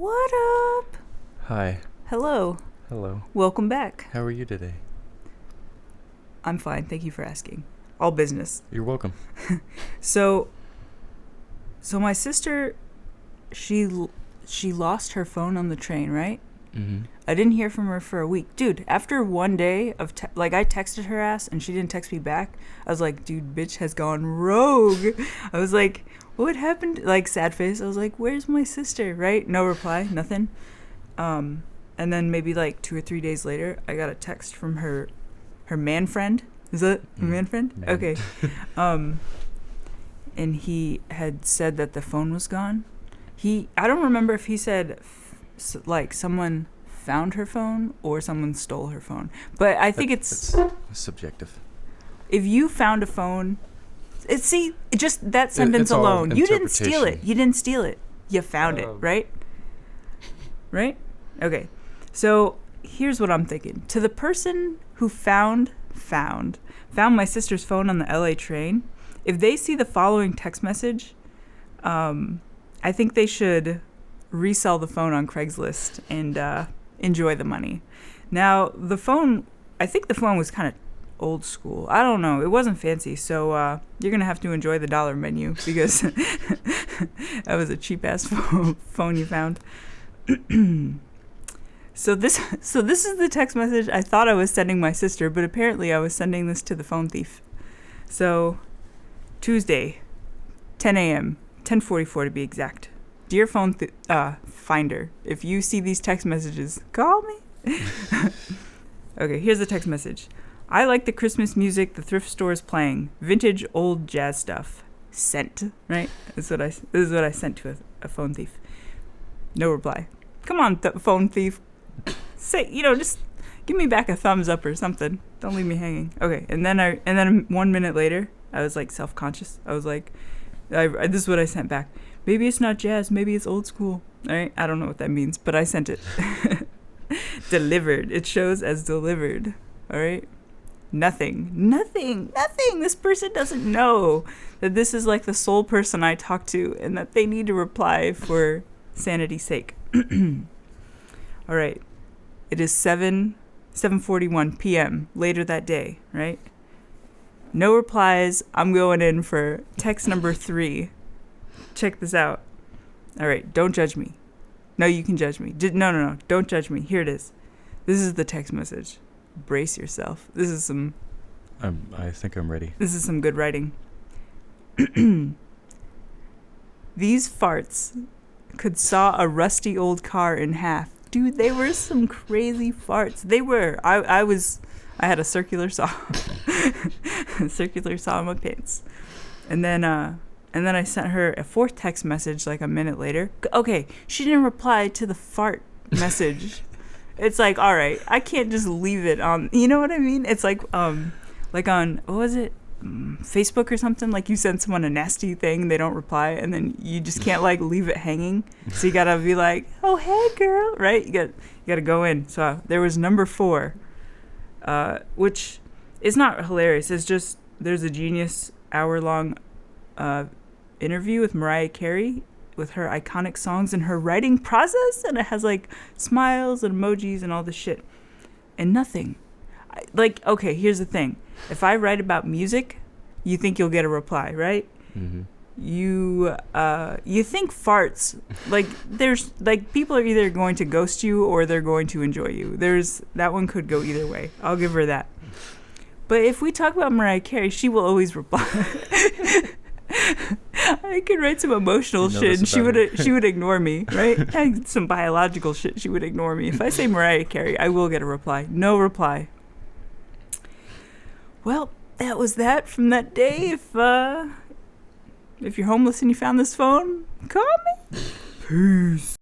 What up? Hi. Hello. Hello. Welcome back. How are you today? I'm fine. Thank you for asking. All business. You're welcome. So my sister, she lost her phone on the train, right? Mm-hmm. I didn't hear from her for a week. Dude, after one day of, I texted her ass and she didn't text me back. I was like, dude, bitch has gone rogue. I was like, what happened? Like, sad face. I was like, where's my sister, right? No reply, nothing. And then maybe like 2 or 3 days later, I got a text from her man friend. Is that a man friend? Man. Okay. And he had said that the phone was gone. I don't remember if he said like someone found her phone or someone stole her phone. But I think it's subjective. If you found a phone, just that sentence alone. You didn't steal it. You didn't steal it. You found it, right? Right? Okay. So here's what I'm thinking. To the person who found my sister's phone on the LA train, if they see the following text message, I think they should resell the phone on Craigslist and enjoy the money. Now, I think the phone was kind of old school. I don't know. It wasn't fancy, so you're going to have to enjoy the dollar menu because that was a cheap-ass phone you found. So this is the text message I thought I was sending my sister, but apparently I was sending this to the phone thief. So, Tuesday, 10 a.m., 10:44 to be exact. Dear phone finder, if you see these text messages, call me. Okay, here's the text message. I like the Christmas music the thrift store is playing. Vintage old jazz stuff. Sent, right? This is what I sent to a phone thief. No reply. Come on, phone thief. Say, just give me back a thumbs up or something. Don't leave me hanging. Okay, and then 1 minute later, I was like self-conscious. I was like, this is what I sent back. Maybe it's not jazz. Maybe it's old school. All right, I don't know what that means, but I sent it. Delivered. It shows as delivered. All right. Nothing. This person doesn't know that this is like the sole person I talk to and that they need to reply for sanity's sake. All right. It is 7:41 p.m. later that day, right? No replies. I'm going in for text number 3. Check this out. All right. Don't judge me. No, you can judge me. No. Don't judge me. Here it is. This is the text message. Brace yourself. This is some... I think I'm ready. This is some good writing. These farts could saw a rusty old car in half. Dude, they were some crazy farts. They were. I had a circular saw. Circular saw in my pants. And then I sent her a 4th text message like a minute later. Okay, she didn't reply to the fart message. It's like, all right, I can't just leave it on, you know what I mean? It's like on, what was it? Facebook or something, like you send someone a nasty thing, they don't reply, and then you just can't like leave it hanging. So you gotta be like, oh, hey girl, right? You gotta go in. So there was number 4, which is not hilarious. It's just, there's a Genius hour-long interview with Mariah Carey with her iconic songs and her writing process, and it has like smiles and emojis and all this shit and nothing. Okay, here's the thing. If I write about music, you think you'll get a reply, right? Mm-hmm. You think farts, like there's like people are either going to ghost you or they're going to enjoy you. That one could go either way. I'll give her that. But if we talk about Mariah Carey, she will always reply. I could write some emotional shit and she would ignore me, right? Some biological shit, she would ignore me. If I say Mariah Carey, I will get a reply. No reply. Well, that was that from that day. If you're homeless and you found this phone, call me. Peace.